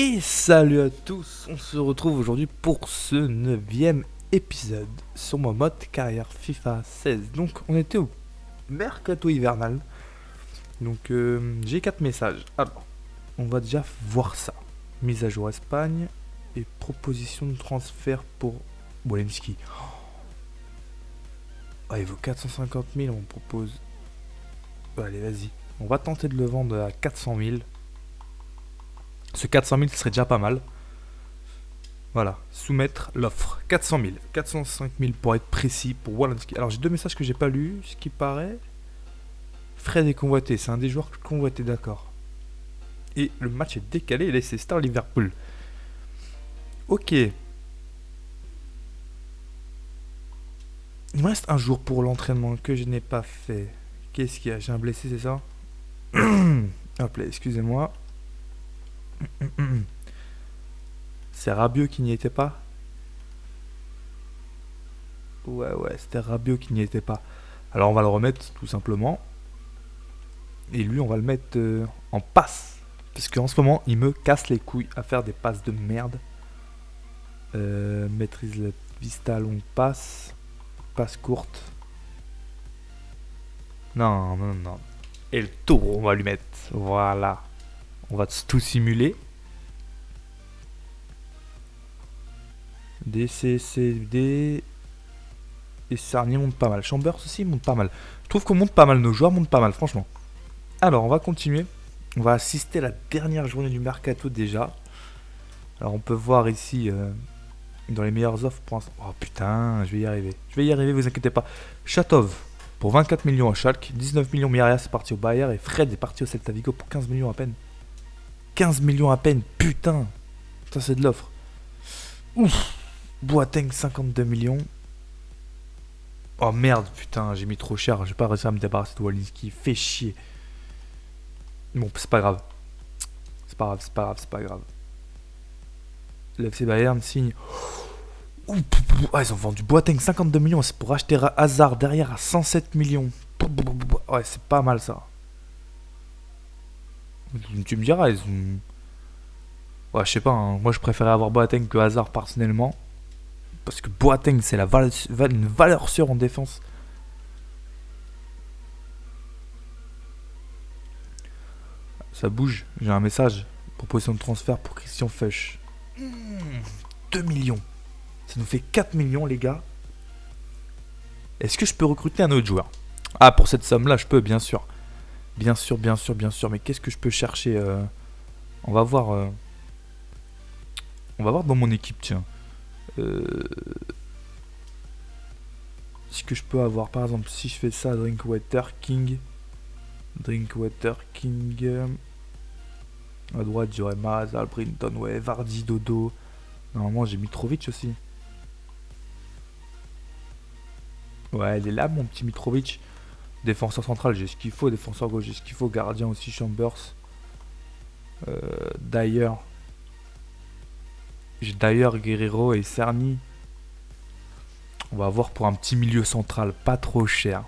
Et salut à tous, on se retrouve aujourd'hui pour ce 9ème épisode sur mon mode carrière FIFA 16. Donc on était au mercato hivernal, donc j'ai 4 messages. Alors, on va déjà voir ça. Mise à jour Espagne et proposition de transfert pour Bolenski. Oh, il vaut 450 000, on propose... Allez, vas-y. On va tenter de le vendre à 400 000. Ce 400 000 serait déjà pas mal. Voilà, soumettre l'offre. 400 000. 405 000 pour être précis pour Walensky. Alors j'ai deux messages que j'ai pas lus, ce qui paraît. Fred est convoité, c'est un des joueurs convoités, d'accord. Et le match est décalé, et là c'est Star Liverpool. Ok. Il me reste un jour pour l'entraînement que je n'ai pas fait. Qu'est-ce qu'il y a? J'ai un blessé, c'est ça? Hop là, excusez-moi. C'est Rabiot qui n'y était pas? Ouais, c'était Rabiot qui n'y était pas. Alors on va le remettre tout simplement. Et lui, on va le mettre en passe. Parce qu'en ce moment, il me casse les couilles à faire des passes de merde. Maîtrise la vista longue passe. Passe courte. Non. Et le tour, on va lui mettre. Voilà. On va tout simuler. DCCD. Et Sarnier monte pas mal. Chambers aussi monte pas mal. Je trouve qu'on monte pas mal. Nos joueurs montent pas mal, franchement. Alors, on va continuer. On va assister à la dernière journée du mercato déjà. Alors, on peut voir ici dans les meilleures offres pour l'instant. Oh putain, je vais y arriver. Je vais y arriver, vous inquiétez pas. Chatov pour 24 millions à Schalke. 19 millions, Mirias est parti au Bayern. Et Fred est parti au Celta Vigo pour 15 millions à peine. 15 millions à peine, putain. Ça, c'est de l'offre. Ouf. Boateng, 52 millions. Oh merde, putain, j'ai mis trop cher. J'ai pas réussi à me débarrasser de Walensky. Fait chier. Bon, c'est pas grave. C'est pas grave. L'FC Bayern signe. Ah, ils ont vendu Boateng 52 millions. C'est pour acheter Hazard derrière à 107 millions. Ouais, c'est pas mal ça. Tu me diras, ils ont. Ouais, je sais pas. Hein. Moi, je préférais avoir Boateng que Hazard personnellement. Parce que Boateng, c'est une valeur sûre en défense. Ça bouge. J'ai un message. Proposition de transfert pour Christian Fuchs. 2 millions. Ça nous fait 4 millions, les gars. Est-ce que je peux recruter un autre joueur? Ah, pour cette somme-là, je peux, bien sûr. Bien sûr. Mais qu'est-ce que je peux chercher On va voir. On va voir dans mon équipe, tiens. Ce que je peux avoir, par exemple, si je fais ça, Drinkwater King. À droite, j'aurais Maz, Albrinton, ouais, Vardy, Dodo. Normalement, j'ai Mitrovic aussi. Ouais, il est là, mon petit Mitrovic. Défenseur central, j'ai ce qu'il faut. Défenseur gauche, j'ai ce qu'il faut. Gardien aussi, Chambers. D'ailleurs, j'ai d'ailleurs Guerrero et Cerny. On va voir pour un petit milieu central, pas trop cher.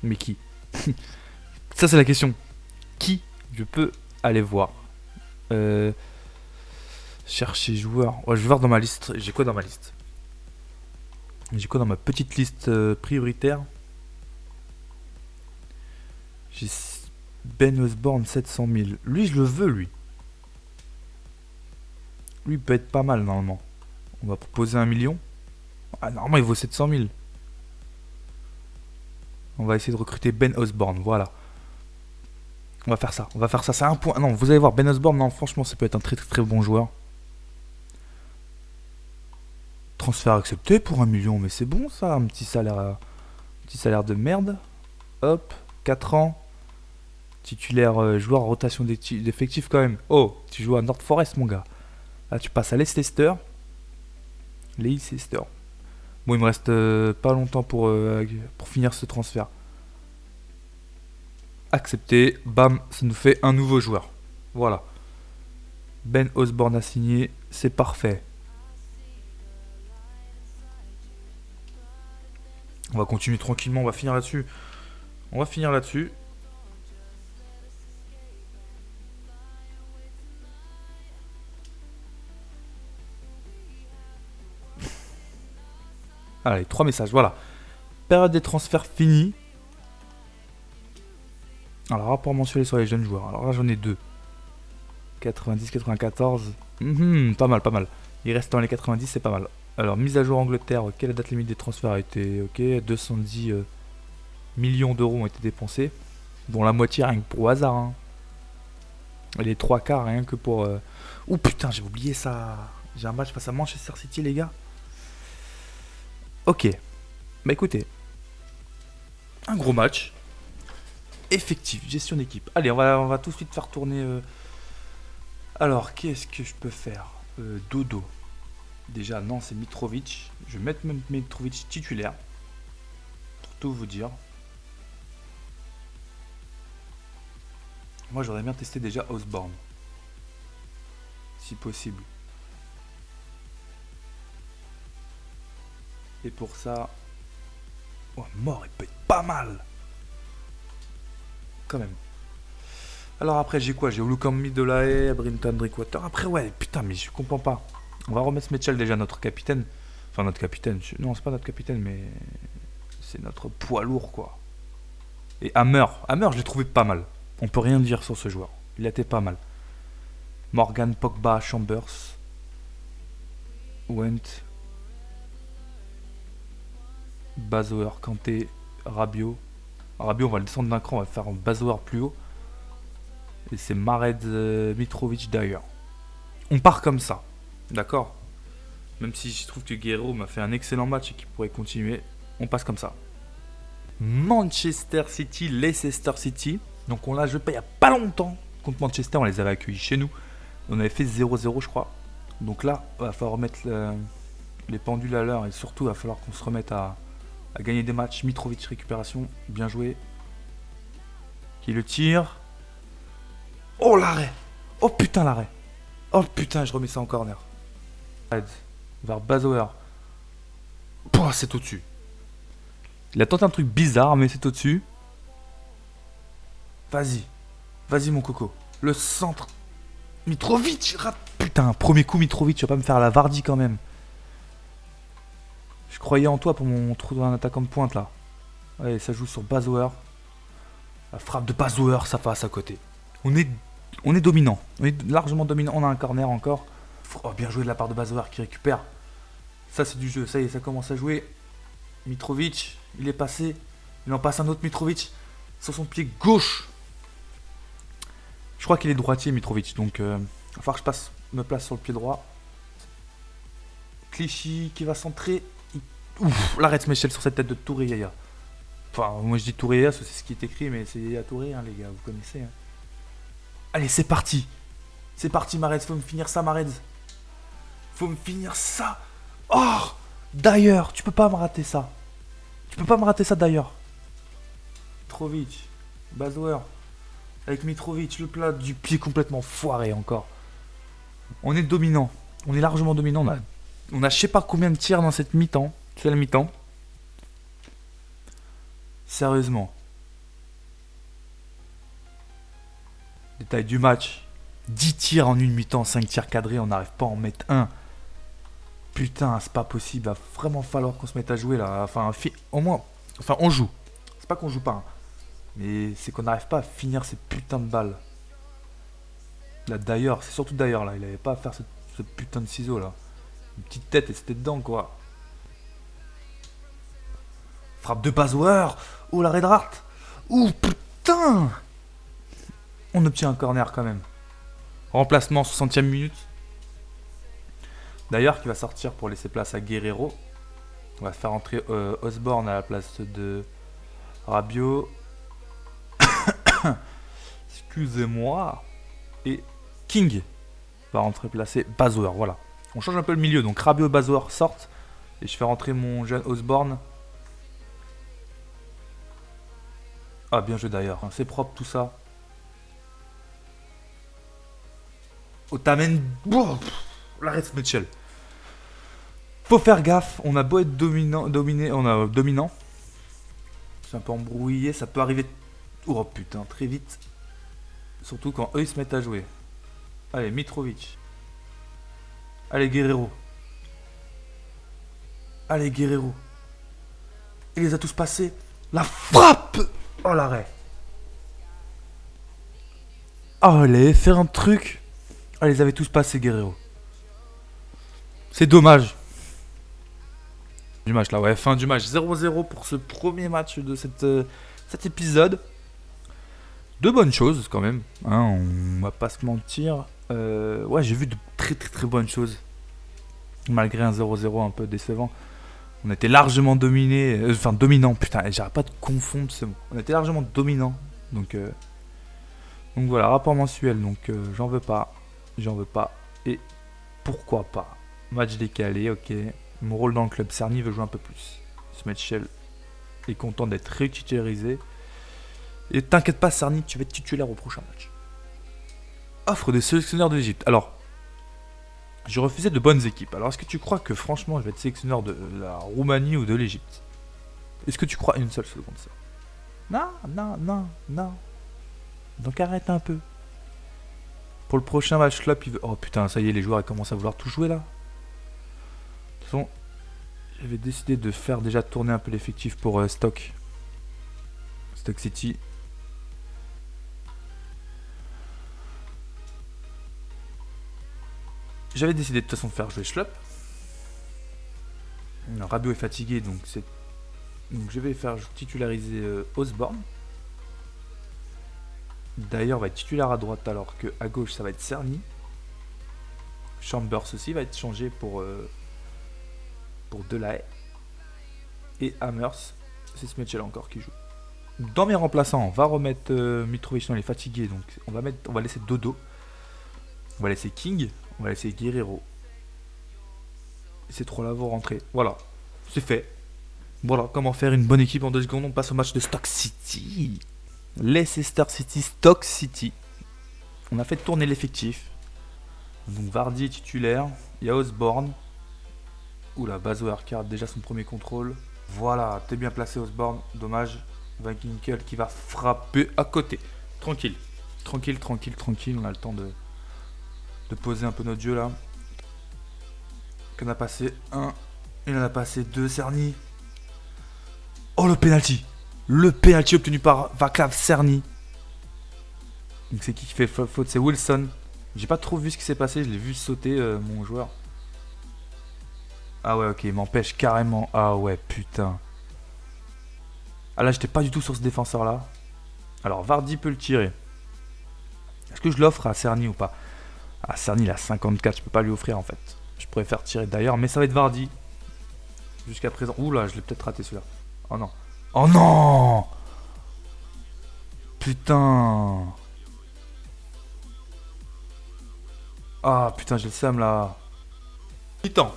Mais qui? Ça, c'est la question. Qui je peux aller voir Chercher joueur. Ouais, je vais voir dans ma liste. J'ai quoi dans ma liste? J'ai quoi dans ma petite liste prioritaire? J'ai Ben Osborne 700 000. Lui, je le veux, lui. Lui, il peut être pas mal, normalement. On va proposer 1 million. Ah, normalement, il vaut 700 000. On va essayer de recruter Ben Osborne, voilà. On va faire ça. C'est un point. Non, vous allez voir, Ben Osborne, non, franchement, ça peut être un très bon joueur. Transfert accepté pour 1 million, mais c'est bon ça, un petit salaire de merde. Hop, 4 ans. Titulaire joueur en rotation d'effectifs quand même. Oh, tu joues à North Forest, mon gars. Là, tu passes à Leicester. Leicester. Bon, il me reste pas longtemps pour finir ce transfert. Accepté. Bam, ça nous fait un nouveau joueur. Voilà. Ben Osborne a signé. C'est parfait. On va continuer tranquillement. On va finir là-dessus. Allez, 3 messages, voilà. Période des transferts finie. Alors, rapport mensuel sur les jeunes joueurs. Alors là, j'en ai 2. 90, 94. Pas mal, pas mal. Il reste dans les 90, c'est pas mal. Alors, mise à jour Angleterre. Ok, la date limite des transferts a été ok. 210 millions d'euros ont été dépensés. Dont la moitié rien que pour hasard. Hein. Et les 3 quarts rien que pour... Oh putain, j'ai oublié ça. J'ai un match face à Manchester City, les gars. Ok. Bah écoutez. Un gros match. Effectif, gestion d'équipe. Allez, on va tout de suite faire tourner... Alors, qu'est-ce que je peux faire Dodo. Déjà, non, c'est Mitrovic. Je vais mettre même Mitrovic titulaire. Pour tout vous dire. Moi, j'aurais bien testé déjà Osborne. Si possible. Et pour ça... Oh, mort, il peut être pas mal. Quand même. Alors après, j'ai quoi? J'ai Olukambi de la Haye, Brinton Drinkwater. Après, ouais, putain, mais je comprends pas. On va remettre Mitchell déjà, notre capitaine. Enfin, notre capitaine. Non, c'est pas notre capitaine, mais... C'est notre poids lourd, quoi. Et Hammer. Hammer, je l'ai trouvé pas mal. On peut rien dire sur ce joueur. Il a été pas mal. Morgan, Pogba, Chambers. Went. Bazouer, Kanté, Rabiot. Rabiot, on va le descendre d'un cran, on va faire un Bazouer plus haut. Et c'est Mared Mitrovic d'ailleurs. On part comme ça. D'accord. Même si je trouve que Guerrero m'a fait un excellent match et qu'il pourrait continuer. On passe comme ça. Manchester City, Leicester City. Donc on l'a joué il y a pas longtemps. Contre Manchester, on les avait accueillis chez nous. On avait fait 0-0 je crois. Donc là, il va falloir remettre les pendules à l'heure. Et surtout, il va falloir qu'on se remette à gagner des matchs. Mitrovic récupération. Bien joué. Qui le tire. Oh l'arrêt. Oh putain l'arrêt. Oh putain, je remets ça en corner. Vers Bazouer. C'est au-dessus. Il a tenté un truc bizarre, mais c'est au-dessus. Vas-y. Vas-y, mon coco. Le centre. Mitrovic rate. Putain, premier coup, Mitrovic. Tu vas pas me faire la Vardy quand même. Je croyais en toi pour mon trou d'un attaquant de pointe là. Allez, ça joue sur Bazouer. La frappe de Bazouer, ça passe à côté. On est dominant. On est largement dominant. On a un corner encore. Oh, bien joué de la part de Bazouer qui récupère. Ça, c'est du jeu. Ça y est, ça commence à jouer. Mitrovic, il est passé. Il en passe un autre Mitrovic sur son pied gauche. Je crois qu'il est droitier Mitrovic. Donc, il va falloir que je me place sur le pied droit. Clichy qui va centrer. Ouf, l'arrêt de Michel sur cette tête de Touré. Enfin, moi je dis Touré, c'est ce qui est écrit, mais c'est à Touré, hein, les gars, vous connaissez. Hein. Allez, c'est parti. C'est parti, Marez. Faut me finir ça, Marez. Faut me finir ça. Oh, d'ailleurs, tu peux pas me rater ça. Tu peux pas me rater ça, d'ailleurs. Mitrovic, Bazouer. Avec Mitrovic, le plat du pied complètement foiré encore. On est dominant. On est largement dominant. On a je sais pas combien de tirs dans cette mi-temps. C'est la mi-temps. Sérieusement. Détail du match. 10 tirs en une mi-temps, 5 tirs cadrés, on n'arrive pas à en mettre un. Putain, c'est pas possible. Il va vraiment falloir qu'on se mette à jouer là. Enfin, au moins. Enfin, on joue. C'est pas qu'on joue pas. Hein. Mais c'est qu'on n'arrive pas à finir ces putains de balles. Là, d'ailleurs, c'est surtout d'ailleurs là. Il avait pas à faire ce putain de ciseau là. Une petite tête et c'était dedans quoi. Frappe de Bazouer. Oh la Redhart. Oh putain. On obtient un corner quand même. Remplacement 60e minute. D'ailleurs qui va sortir pour laisser place à Guerrero. On va faire entrer Osborne à la place de Rabiot. Excusez-moi. Et King va rentrer placer Bazouer. Voilà. On change un peu le milieu. Donc Rabiot et Bazouer sortent. Et je fais rentrer mon jeune Osborne. Ah bien joué d'ailleurs. C'est propre tout ça. Otamendi. Oh, l'arrêt Mitchell. Faut faire gaffe. On a beau être dominant. C'est un peu embrouillé. Ça peut arriver. Oh putain, très vite. Surtout quand eux ils se mettent à jouer. Allez, Mitrovic. Allez, Guerrero. Allez, Guerrero. Il les a tous passés. La frappe. Oh l'arrêt. Oh, il allait faire un truc. Ah, ils les avaient tous passés, Guerrero. C'est dommage. Du match là, ouais, fin du match. 0-0 pour ce premier match de cet épisode. De bonnes choses quand même, hein, on va pas se mentir. Ouais, j'ai vu de très très très bonnes choses. Malgré un 0-0 un peu décevant. On était largement dominé, enfin dominant, putain, j'arrête pas de confondre ce mot. On était largement dominant, donc voilà, rapport mensuel, donc j'en veux pas, et pourquoi pas. Match décalé, ok. Mon rôle dans le club, Cerny veut jouer un peu plus. Smetchel est content d'être rétitularisé. Et t'inquiète pas, Cerny, tu vas être titulaire au prochain match. Offre des sélectionneurs de l'Egypte. Alors, je refusais de bonnes équipes. Alors, est-ce que tu crois que franchement, je vais être sélectionneur de la Roumanie ou de l'Egypte? Est-ce que tu crois une seule seconde ça? Non. Donc arrête un peu. Pour le prochain match club, il veut... Oh putain, ça y est, les joueurs ils commencent à vouloir tout jouer là. De toute façon, j'avais décidé de faire déjà tourner un peu l'effectif pour Stock City. J'avais décidé de toute façon de faire jouer Schlupp. Rabiot est fatigué, donc je vais faire titulariser Osborne. D'ailleurs, va être titulaire à droite alors que à gauche ça va être Cerny. Chambers aussi va être changé pour Delahaye. Et Hammers, c'est Smetchel encore qui joue. Dans mes remplaçants, on va remettre Mitrovic, il est fatigué, donc on va laisser Dodo. On va laisser King. On va laisser Guerrero. Et ces trois-là vont rentrer. Voilà, c'est fait. Voilà, comment faire une bonne équipe en 2 secondes. On passe au match de Stock City. Leicester City, Stock City. On a fait tourner l'effectif. Donc Vardy est titulaire. Il y a Osborne. Oula, Bazo Arcade, déjà son premier contrôle. Voilà, t'es bien placé Osborne. Dommage. Van Ginkel qui va frapper à côté. Tranquille. Tranquille. On a le temps de poser un peu notre jeu là. Il en a passé 1. Il en a passé 2. Cerny. Oh, le penalty. Le penalty obtenu par Vaclav Cerny. Donc c'est qui fait faute? C'est Wilson. J'ai pas trop vu ce qui s'est passé. Je l'ai vu sauter mon joueur. Ah ouais, ok, il m'empêche carrément. Ah ouais, putain. Ah là, j'étais pas du tout sur ce défenseur là. Alors Vardy peut le tirer. Est-ce que je l'offre à Cerny ou pas? Ah, Cerny il a 54, je peux pas lui offrir en fait. Je préfère tirer d'ailleurs, mais ça va être Vardy. Jusqu'à présent. Ouh là, je l'ai peut-être raté celui-là. Oh non. Oh non! Putain. Ah putain, j'ai le seum là. Mi-temps.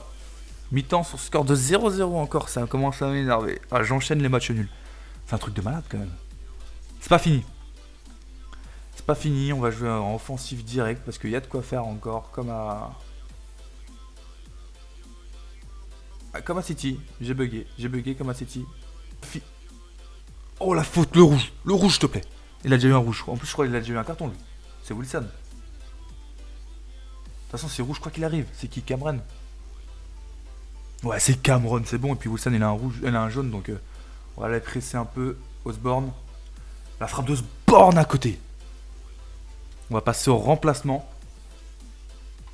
Mi-temps sur score de 0-0 encore, ça commence à m'énerver. Ah, j'enchaîne les matchs nuls. C'est un truc de malade quand même. C'est pas fini. C'est pas fini, on va jouer en offensive direct parce qu'il y a de quoi faire encore, comme à City. J'ai bugué comme à City. Oh la faute, le rouge, s'il te plaît. Il a déjà eu un rouge. En plus, je crois qu'il a déjà eu un carton lui. C'est Wilson. De toute façon, c'est rouge, je crois qu'il arrive. C'est qui, Cameron? Ouais, c'est Cameron, c'est bon. Et puis Wilson, il a un rouge, il a un jaune, donc on va aller presser un peu. Osborne. La frappe d'Osborne à côté. On va passer au remplacement.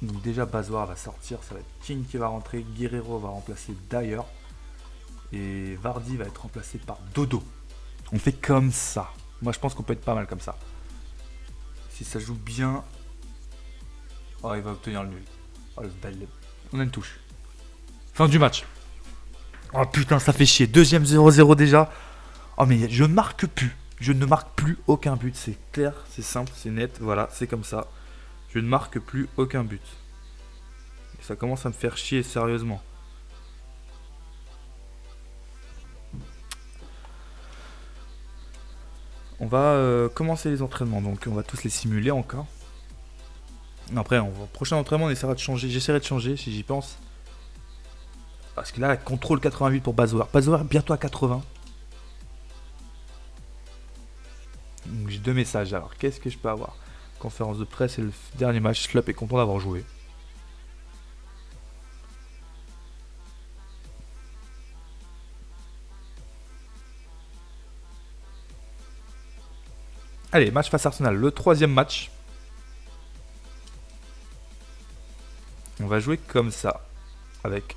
Donc déjà Bazoar va sortir, ça va être King qui va rentrer, Guerrero va remplacer Dyer. Et Vardy va être remplacé par Dodo. On fait comme ça. Moi je pense qu'on peut être pas mal comme ça. Si ça joue bien. Oh, il va obtenir le nul. Oh, le bel. On a une touche. Fin du match. Oh putain, ça fait chier. Deuxième 0-0 déjà. Oh mais je ne marque plus. Je ne marque plus aucun but. C'est clair, c'est simple, c'est net. Voilà, c'est comme ça. Je ne marque plus aucun but. Et ça commence à me faire chier sérieusement. On va commencer les entraînements. Donc on va tous les simuler encore. Après, au prochain entraînement, on essaiera de changer. J'essaierai de changer si j'y pense. Parce que là, contrôle 88 pour Bazoar. Bazoar bientôt à 80. Donc j'ai 2 messages. Alors qu'est-ce que je peux avoir? Conférence de presse et le dernier match. Schlupp est content d'avoir joué. Allez, match face à Arsenal, le troisième match. On va jouer comme ça, avec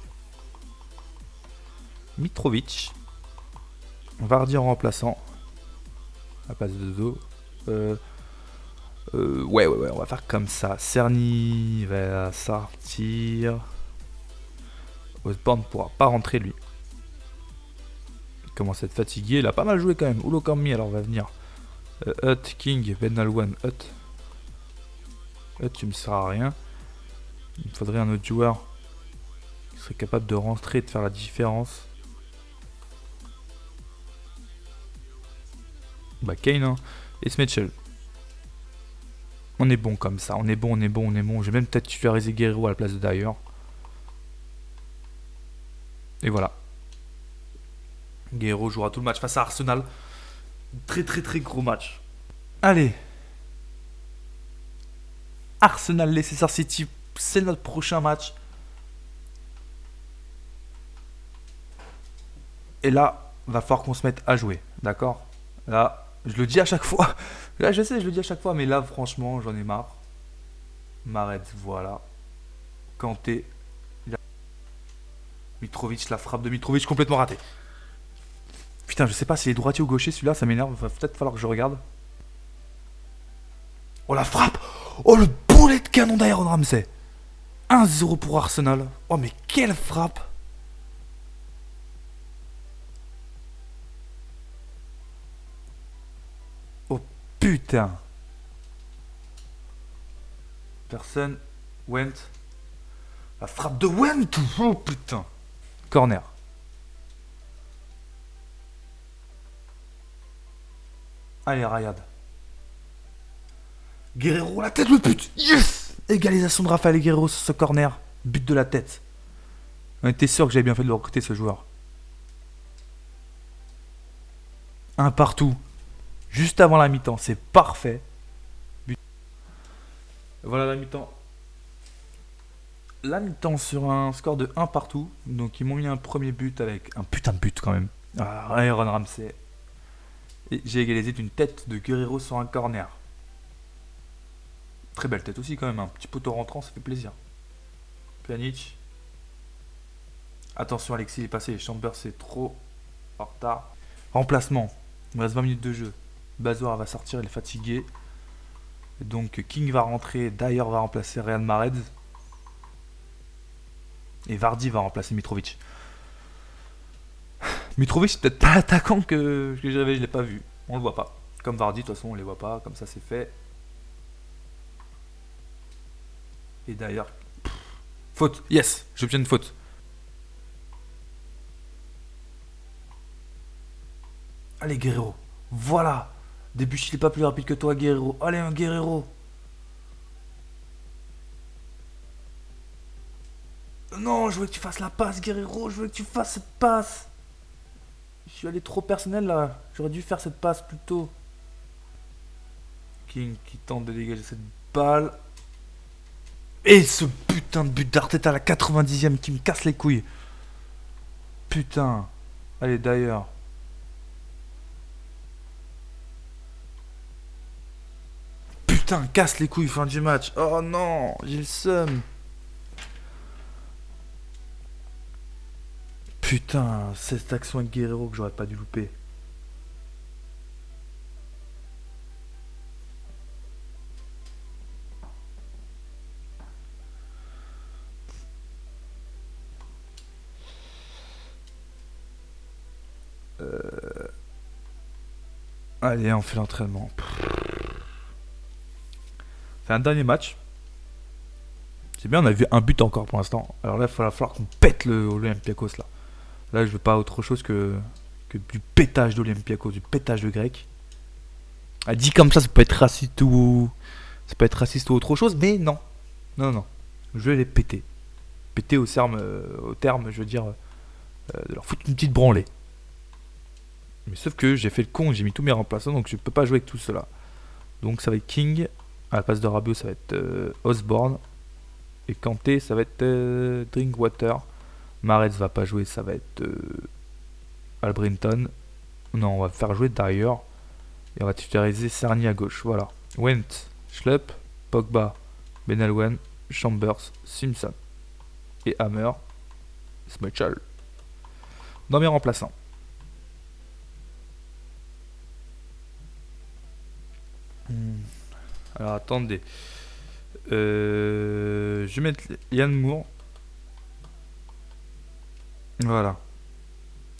Mitrovic. Vardy en remplaçant. À la place de Zo. Ouais, on va faire comme ça. Cerny va sortir. Osborne ne pourra pas rentrer lui. Il commence à être fatigué. Il a pas mal joué quand même. Oulo Kammi, alors va venir. Hutt, King, Ben Alwan, Hutt. Hutt, tu me sers à rien. Il me faudrait un autre joueur qui serait capable de rentrer et de faire la différence. Bah Kane, hein. Et Smetchel. On est bon comme ça, on est bon. J'ai même peut-être titularisé Guerrero à la place de Dyer. Et voilà. Guerrero jouera tout le match face à Arsenal. Très gros match. Allez. Arsenal, Leicester City, c'est notre prochain match. Et là, va falloir qu'on se mette à jouer, d'accord? Là, je le dis à chaque fois. Là, je sais, je le dis à chaque fois, mais là, franchement, j'en ai marre. Mahrez, voilà. Kanté. Mitrovic, la frappe de Mitrovic complètement ratée. Putain, je sais pas s'il est droitier ou gaucher, celui-là, ça m'énerve. Va peut-être falloir que je regarde. Oh, la frappe! Oh, le boulet de canon d'Aaron Ramsey! 1-0 pour Arsenal. Oh, mais quelle frappe! Oh, putain! Personne. Went. La frappe de Went! Oh, putain! Corner. Allez, Rayad. Guerrero, la tête, le but! Yes! Égalisation de Rafael Guerrero sur ce corner. But de la tête. On était sûr que j'avais bien fait de le recruter, ce joueur. Un partout. Juste avant la mi-temps. C'est parfait. But. Voilà la mi-temps. La mi-temps sur un score de 1 partout. Donc ils m'ont mis un premier but avec un putain de but quand même. Ah, Aaron Ramsey. Et j'ai égalisé d'une tête de Guerrero sur un corner. Très belle tête aussi quand même. Un petit poteau rentrant, ça fait plaisir. Pjanic. Attention, Alexis est passé. Chambers c'est trop en retard. Remplacement. Il me reste 20 minutes de jeu. Bazoar va sortir, il est fatigué. Et donc King va rentrer. Dyer va remplacer Riyad Mahrez. Et Vardy va remplacer Mitrovic. Mitrovic, c'est peut-être pas l'attaquant que j'avais, je l'ai pas vu. On le voit pas. Comme Vardy, de toute façon, on les voit pas. Comme ça, c'est fait. Et d'ailleurs, faute. Yes, j'obtiens une faute. Allez, Guerrero. Voilà. Debuchy, il est pas plus rapide que toi, Guerrero. Allez, un Guerrero. Non, je veux que tu fasses la passe, Guerrero. Je veux que tu fasses cette passe. Je suis allé trop personnel là. J'aurais dû faire cette passe plus tôt. King qui tente de dégager cette balle. Et ce putain de but d'Arteta à la 90e qui me casse les couilles. Putain. Allez, d'ailleurs. Putain, casse les couilles, fin du match. Oh non, j'ai le seum. Putain, cette action avec Guerrero que j'aurais pas dû louper. Allez, on fait l'entraînement. C'est un dernier match. C'est bien, on a vu un but encore pour l'instant. Alors là, il va falloir qu'on pète l'Olympiakos là. Là, je veux pas autre chose que du pétage d'Olympiakos, du pétage de grec. Ah, dit comme ça peut être raciste ou. Ça peut être raciste ou autre chose, mais non. Non. Je vais les péter. Péter au terme, je veux dire, de leur foutre une petite branlée. Mais sauf que j'ai fait le con, j'ai mis tous mes remplaçants, donc je peux pas jouer avec tout cela. Donc ça va être King. À la place de Rabiot, ça va être Osborne. Et Kanté, ça va être Drinkwater. Mahrez va pas jouer, ça va être Albrinton. Non, on va faire jouer Dyer. Et on va titulariser Sarni à gauche. Voilà. Went, Schlupp, Pogba, Benalwen, Chambers, Simpson et Hammer, Schmeichel. Dans mes remplaçants. Alors attendez. Je vais mettre Yann Moore. Voilà.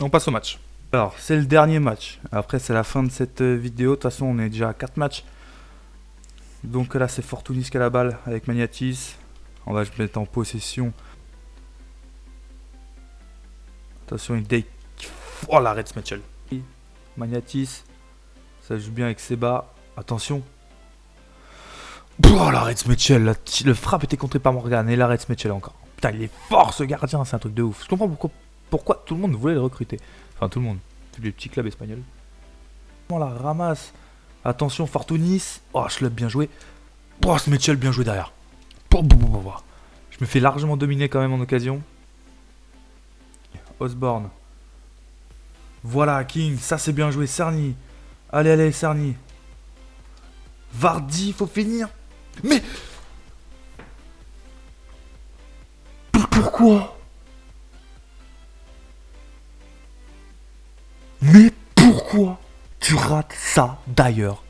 On passe au match. Alors, c'est le dernier match. Après, c'est la fin de cette vidéo. De toute façon, on est déjà à 4 matchs. Donc là, c'est Fortunis qui a la balle avec Magnatis. On va se mettre en possession. Attention, il take. Oh, l'arrêt de Schmeichel. Magnatis. Ça joue bien avec Seba. Attention. Oh, l'arrêt de Schmeichel. Le frappe était contré par Morgan. Et l'arrêt de Schmeichel encore. Putain, il est fort ce gardien. C'est un truc de ouf. Je comprends pourquoi tout le monde voulait le recruter. Enfin, tout le monde. Tous les petits clubs espagnols. On la ramasse. Attention, Fortunis. Oh, Schlupp, bien joué. Oh, Schmeichel, bien joué derrière. Je me fais largement dominer quand même en occasion. Osborne. Voilà, King. Ça, c'est bien joué. Cerny. Allez, allez, Cerny. Vardy, faut finir. Mais... Pourquoi? Mais pourquoi tu rates ça d'ailleurs?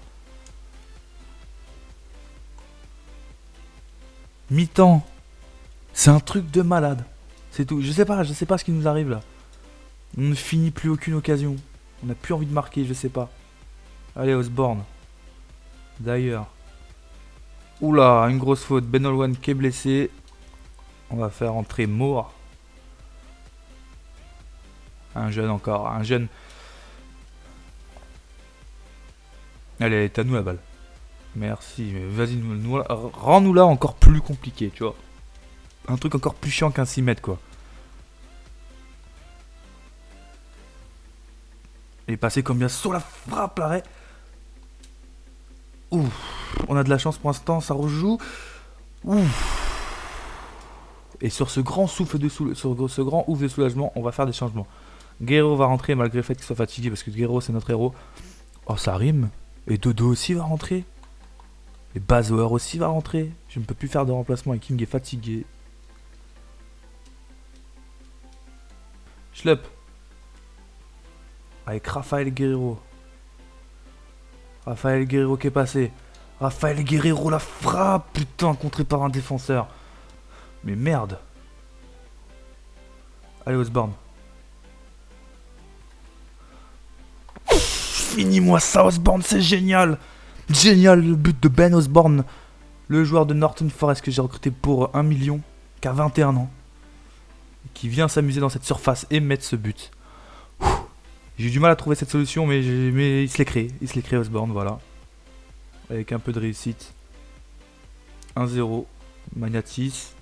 Mi-temps. C'est un truc de malade. C'est tout. Je sais pas ce qui nous arrive là. On ne finit plus aucune occasion. On n'a plus envie de marquer, je sais pas. Allez, Osborne. D'ailleurs. Oula, une grosse faute. Benolwan qui est blessé. On va faire entrer Moore. Un jeune encore, un jeune. Allez, elle est à nous la balle. Merci, vas-y, rends-nous là encore plus compliqué, tu vois. Un truc encore plus chiant qu'un 6 mètres, quoi. Il est passé comme bien sur la frappe, l'arrêt. Ouf, on a de la chance pour l'instant, ça rejoue. Ouf. Et sur ce grand souffle de sur ce grand ouf de soulagement, on va faire des changements. Guerrero va rentrer malgré le fait qu'il soit fatigué parce que Guerrero c'est notre héros. Oh, ça rime. Et Dodo aussi va rentrer. Et Bazoer aussi va rentrer. Je ne peux plus faire de remplacement et King est fatigué. Schlupp. Avec Rafael Guerrero. Rafael Guerrero qui est passé. Rafael Guerrero la frappe. Putain, contré par un défenseur. Mais merde. Allez, Osborne. Finis-moi ça, Osborne, c'est génial. Génial, le but de Ben Osborne. Le joueur de Norton Forest que j'ai recruté pour 1 million. Qui a 21 ans. Qui vient s'amuser dans cette surface et mettre ce but. J'ai eu du mal à trouver cette solution, mais il se l'est créé. Il se l'est créé, Osborne, voilà. Avec un peu de réussite. 1-0. Magnatis.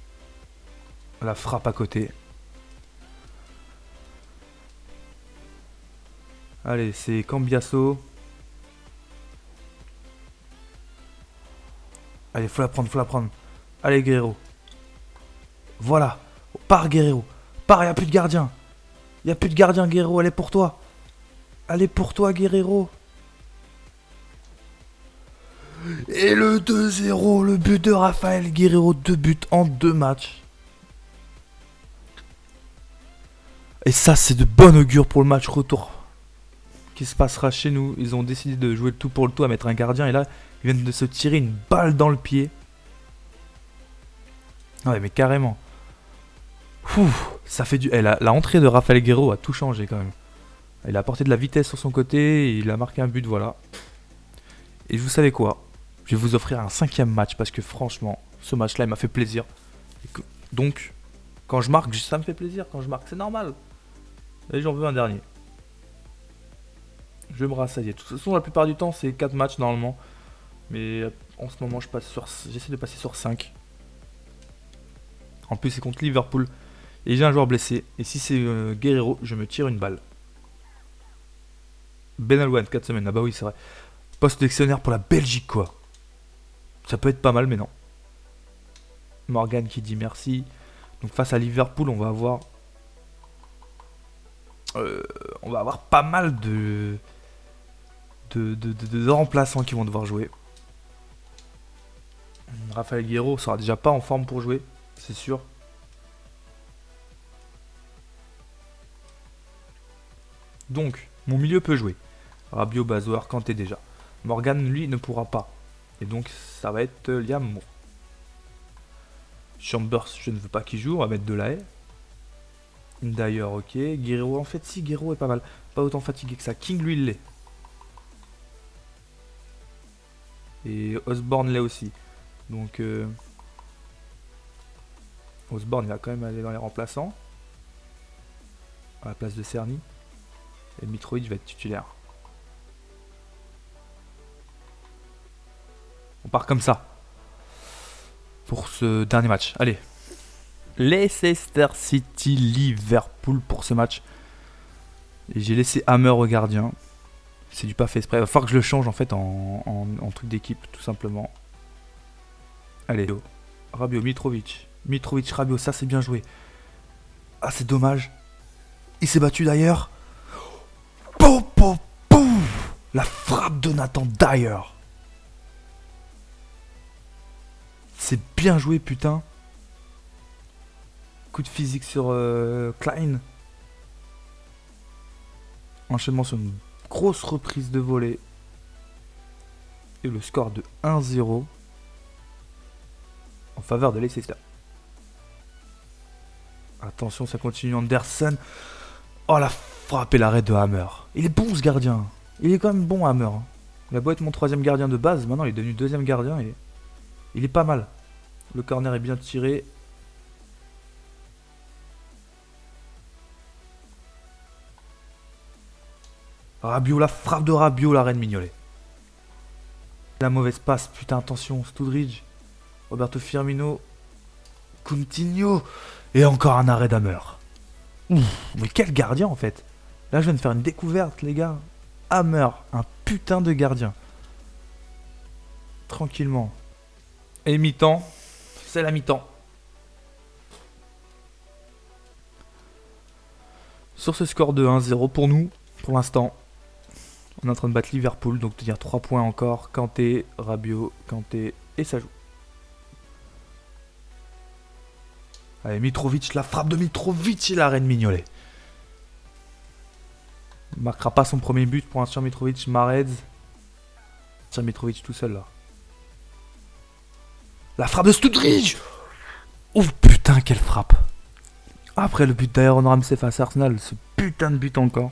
La frappe à côté. Allez, c'est Cambiasso. Allez, faut la prendre. Allez, Guerrero. Voilà. Pars, Guerrero. Pars, y'a plus de gardien. Y'a plus de gardien, Guerrero. Elle est pour toi. Elle est pour toi, Guerrero. Et le 2-0, le but de Rafael Guerrero. 2 buts en 2 matchs. Et ça, c'est de bon augure pour le match retour qui se passera chez nous. Ils ont décidé de jouer le tout pour le tout à mettre un gardien. Et là, ils viennent de se tirer une balle dans le pied. Ouais, mais carrément. Ça fait du... La entrée de Rafael Guerrero a tout changé quand même. Il a apporté de la vitesse sur son côté. Et il a marqué un but, voilà. Et vous savez quoi? Je vais vous offrir un 5e match. Parce que franchement, ce match-là, il m'a fait plaisir. Donc, quand je marque, ça me fait plaisir. Quand je marque, c'est normal. Et j'en veux un dernier. Je vais me rassasier. De toute façon, la plupart du temps, c'est 4 matchs normalement. Mais en ce moment, j'essaie de passer sur 5. En plus, c'est contre Liverpool. Et j'ai un joueur blessé. Et si c'est Guerrero, je me tire une balle. Benalwan, 4 semaines. Ah bah oui, c'est vrai. Poste sélectionnaire pour la Belgique, quoi. Ça peut être pas mal, mais non. Morgan qui dit merci. Donc face à Liverpool, on va avoir pas mal de de remplaçants qui vont devoir jouer. Raphaël Guerreiro sera déjà pas en forme pour jouer, c'est sûr. Donc, mon milieu peut jouer. Rabiot, Bazoer, Kanté déjà. Morgan, lui, ne pourra pas. Et donc, ça va être Liam Moore. Chambers, je ne veux pas qu'il joue, on va mettre Delahaye. D'ailleurs, ok. Guerreiro, en fait, si, Guerreiro est pas mal. Pas autant fatigué que ça. King, lui, il l'est. Et Osborne l'est aussi. Donc, Osborne, il va quand même aller dans les remplaçants. À la place de Cerny. Et Mitrovic va être titulaire. On part comme ça. Pour ce dernier match. Allez. Leicester City, Liverpool pour ce match. Et j'ai laissé Hammer au gardien. C'est du pas fait exprès. Il va falloir que je le change en fait en truc d'équipe, tout simplement. Allez. Rabiot, Mitrovic. Mitrovic, Rabiot, ça c'est bien joué. Ah, c'est dommage. Il s'est battu d'ailleurs. Pouf, pouf, pouf. La frappe de Nathan Dyer. C'est bien joué, putain. Coup de physique sur Klein. Enchaînement sur une grosse reprise de volée. Et le score de 1-0 en faveur de Leicester. Attention, ça continue. Anderson. Oh, la frappe et l'arrêt de Hammer. Il est bon, ce gardien. Il est quand même bon, Hammer. Il a beau être mon troisième gardien de base. Maintenant, il est devenu deuxième gardien. Et il est pas mal. Le corner est bien tiré. Rabiot, la frappe de Rabiot, la reine Mignolet. La mauvaise passe, putain, attention. Stoudridge. Roberto Firmino. Coutinho. Et encore un arrêt d'Hammer. Mais quel gardien en fait. Là je viens de faire une découverte les gars. Hammer, un putain de gardien. Tranquillement. Et mi-temps. C'est la mi-temps. Sur ce score de 1-0 pour nous, pour l'instant, on est en train de battre Liverpool. Donc il y a 3 points encore. Kanté, Rabiot, Kanté et ça joue. Allez, Mitrovic, la frappe de Mitrovic et la reine Mignolet. Il marquera pas son premier but pour l'instant, Mitrovic. Mahrez. Tiens, Mitrovic tout seul là. La frappe de Stoudridge. Oh putain, quelle frappe. Après le but d'Aaron Ramsey face à Arsenal, ce putain de but encore.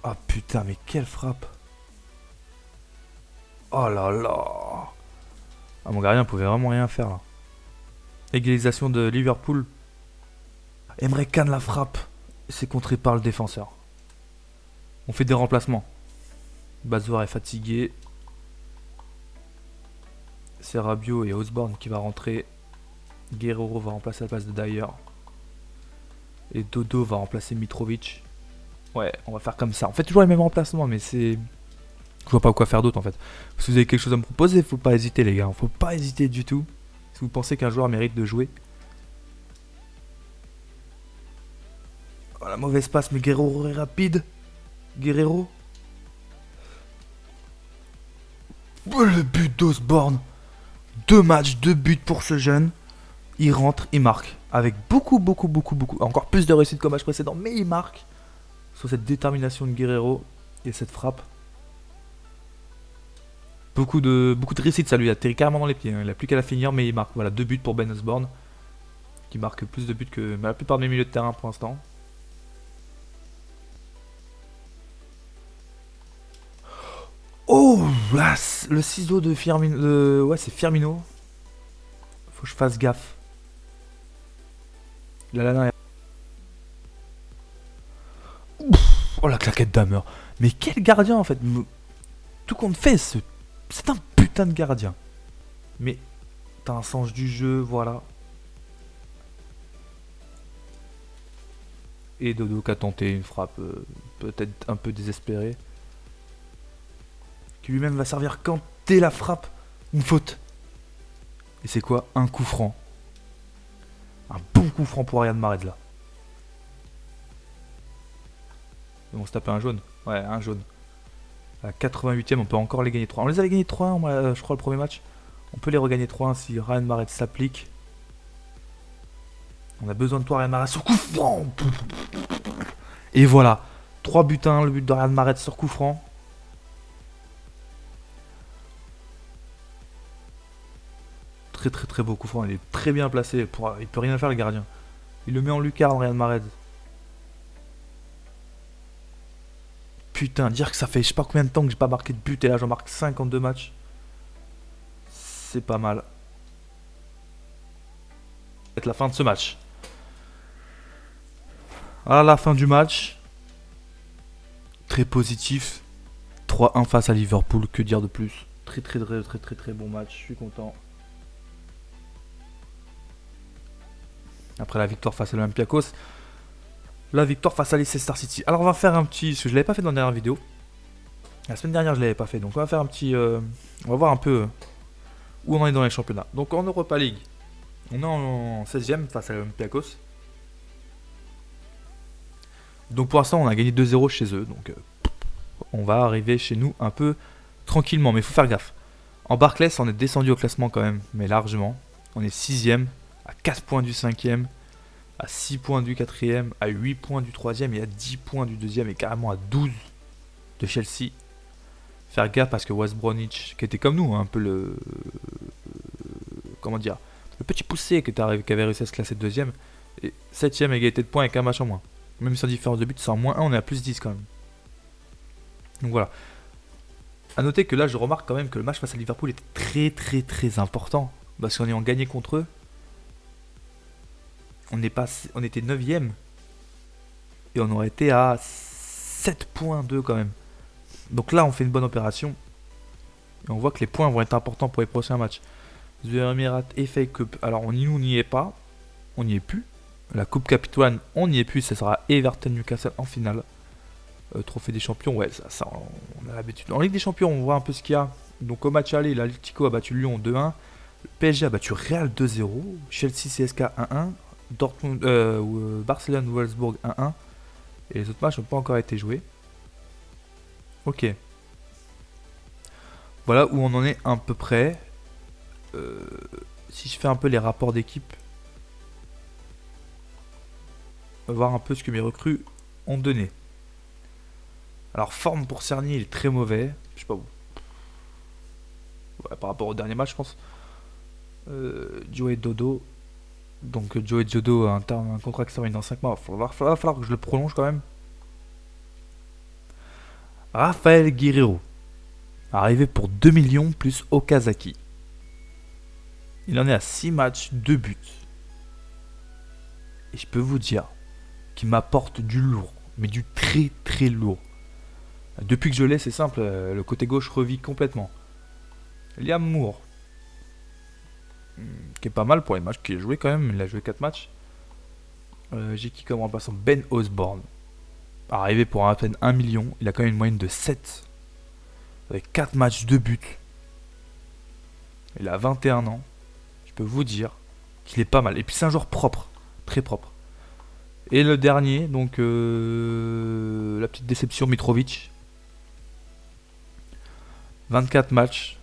Oh putain, mais quelle frappe. Oh là là. Ah, mon gardien pouvait vraiment rien faire là. Égalisation de Liverpool. Emre Can la frappe. C'est contré par le défenseur. On fait des remplacements. Bazoer est fatigué. C'est Rabiot et Osborne qui va rentrer. Guerreiro va remplacer la place de Dyer. Et Dodo va remplacer Mitrovic. Ouais, on va faire comme ça. On fait toujours les mêmes remplacements, mais c'est... Je vois pas quoi faire d'autre en fait. Si vous avez quelque chose à me proposer, faut pas hésiter les gars. Faut pas hésiter du tout. Si vous pensez qu'un joueur mérite de jouer. Oh, la mauvaise passe, mais Guerreiro est rapide. Guerreiro. Oh, le but d'Osborne. 2 matchs, 2 buts pour ce jeune. Il rentre, il marque. Avec beaucoup. Encore plus de réussite qu'au match précédent, mais il marque. Sur cette détermination de Guerreiro et cette frappe. Beaucoup de réussite, ça lui a atterri carrément dans les pieds. Hein. Il n'a plus qu'à la finir, mais il marque. Voilà, 2 buts pour Ben Osborne. Qui marque plus de buts que la plupart de mes milieux de terrain pour l'instant. Oh là, le ciseau de Firmino. Ouais, c'est Firmino. Faut que je fasse gaffe. Là. Oh la claquette d'Hammer. Mais quel gardien en fait. Tout compte fait, c'est un putain de gardien. Mais t'as un sens du jeu, voilà. Et Dodo qui a tenté une frappe peut-être un peu désespérée. Qui lui-même va servir quand t'es la frappe. Une faute. Et c'est quoi? Un coup franc. Un bon coup franc pour Riyad Mahrez là. Ils vont se taper un jaune. Ouais, un jaune. À 88ème, on peut encore les gagner 3. On les avait gagnés 3-1, je crois, le premier match. On peut les regagner 3-1 si Ryan Mahrez s'applique. On a besoin de toi, Ryan Mahrez, sur coup franc. Et voilà. 3 buts à 1, le but de Ryan Mahrez sur coup franc. Très très très beau coup franc. Il est très bien placé. Il peut rien faire, le gardien. Il le met en lucarne, Ryan Mahrez. Putain, dire que ça fait je sais pas combien de temps que j'ai pas marqué de but et là j'en marque 52 matchs. C'est pas mal. C'est la fin de ce match. À la fin du match, très positif. 3-1 face à Liverpool, que dire de plus. Très très très très très très bon match, je suis content. Après la victoire face à l'Olympiakos, la victoire face à Leicester City. Alors on va faire un petit, parce que je l'avais pas fait dans la dernière vidéo. La semaine dernière je l'avais pas fait, donc on va faire un petit, on va voir un peu où on en est dans les championnats. Donc en Europa League, on est en 16ème face à l'Olympiakos. Donc pour l'instant on a gagné 2-0 chez eux, donc on va arriver chez nous un peu tranquillement, mais il faut faire gaffe. En Barclays on est descendu au classement quand même, mais largement. On est 6ème, à 4 points du 5ème, à 6 points du 4ème, à 8 points du 3ème et à 10 points du 2ème et carrément à 12 de Chelsea. Faire gaffe parce que West Bromwich, qui était comme nous, un peu le... comment dire, le petit poussé qui avait réussi à se classer 2ème, et 7ème égalité de points avec un match en moins. Même sans différence de but, c'est en moins 1, on est à plus 10 quand même. Donc voilà. A noter que là, je remarque quand même que le match face à Liverpool était très très très important. Parce qu'en ayant gagné contre eux, on était 9ème. Et on aurait été à 7.2 quand même. Donc là, on fait une bonne opération. Et on voit que les points vont être importants pour les prochains matchs. The Emirates FA Cup. Alors, on n'y est pas. On n'y est plus. La Coupe Capital, on n'y est plus. Ça sera Everton Newcastle en finale. Trophée des champions, ouais, ça on a l'habitude. En Ligue des champions, on voit un peu ce qu'il y a. Donc au match aller, l'Atlético a battu Lyon 2-1. Le PSG a battu Real 2-0. Chelsea CSK 1-1. Dortmund, Barcelone Wolfsburg 1-1. Et les autres matchs n'ont pas encore été joués. Ok. Voilà où on en est à peu près. Si je fais un peu les rapports d'équipe, on va voir un peu ce que mes recrues ont donné. Alors forme pour Cerny, il est très mauvais. Je sais pas où. Ouais, par rapport au dernier match, je pense. Joey Dodo. Donc Joey Dodo a un contrat qui se termine dans 5 mois. Il va falloir que je le prolonge quand même. Rafael Guerreiro. Arrivé pour 2 millions plus Okazaki. Il en est à 6 matchs, 2 buts. Et je peux vous dire qu'il m'apporte du lourd. Mais du très très lourd. Depuis que je l'ai, c'est simple, le côté gauche revit complètement. Liam Moore, qui est pas mal pour les matchs qu'il a joué quand même, il a joué 4 matchs. J'ai qui comme remplaçant Ben Osborne. Arrivé pour à peine 1 million, il a quand même une moyenne de 7. Avec 4 matchs, 2 buts. Il a 21 ans. Je peux vous dire qu'il est pas mal. Et puis c'est un joueur propre, très propre. Et le dernier, donc la petite déception, Mitrovic. 24 matchs,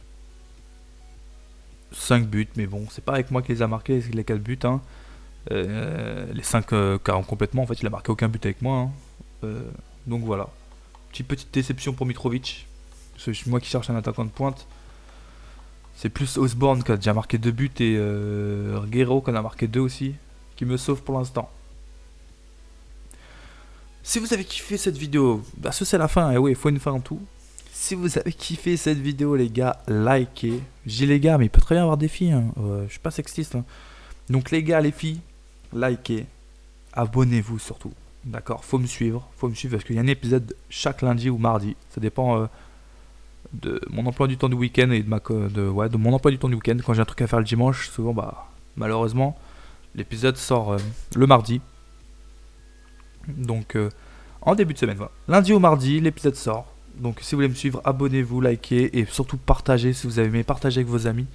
5 buts, mais bon, c'est pas avec moi qu'il les a marqués, les 4 buts. Hein. Les 5 complètement, en fait, il a marqué aucun but avec moi. Hein. Donc voilà. Petite déception pour Mitrovic. C'est moi qui cherche un attaquant de pointe. C'est plus Osborne qui a déjà marqué 2 buts et Guerreiro qui en a marqué 2 aussi, qui me sauve pour l'instant. Si vous avez kiffé cette vidéo, bah ce c'est la fin, et oui, il faut une fin en tout. Si vous avez kiffé cette vidéo, les gars, likez. J'ai les gars, mais il peut très bien avoir des filles. Hein. Je suis pas sexiste. Hein. Donc les gars, les filles, likez. Abonnez-vous surtout. D'accord, faut me suivre parce qu'il y a un épisode chaque lundi ou mardi. Ça dépend de mon emploi du temps du week-end et de mon emploi du temps du week-end. Quand j'ai un truc à faire le dimanche, souvent, bah, malheureusement, l'épisode sort le mardi. Donc, en début de semaine, voilà. Lundi ou mardi, l'épisode sort. Donc si vous voulez me suivre, abonnez-vous, likez et surtout partagez si vous avez aimé, partagez avec vos amis.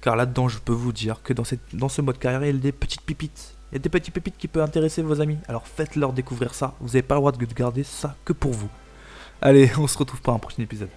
Car là-dedans, je peux vous dire que dans ce mode carrière, il y a des petites pépites. Il y a des petites pépites qui peuvent intéresser vos amis. Alors faites-leur découvrir ça. Vous n'avez pas le droit de garder ça que pour vous. Allez, on se retrouve pour un prochain épisode.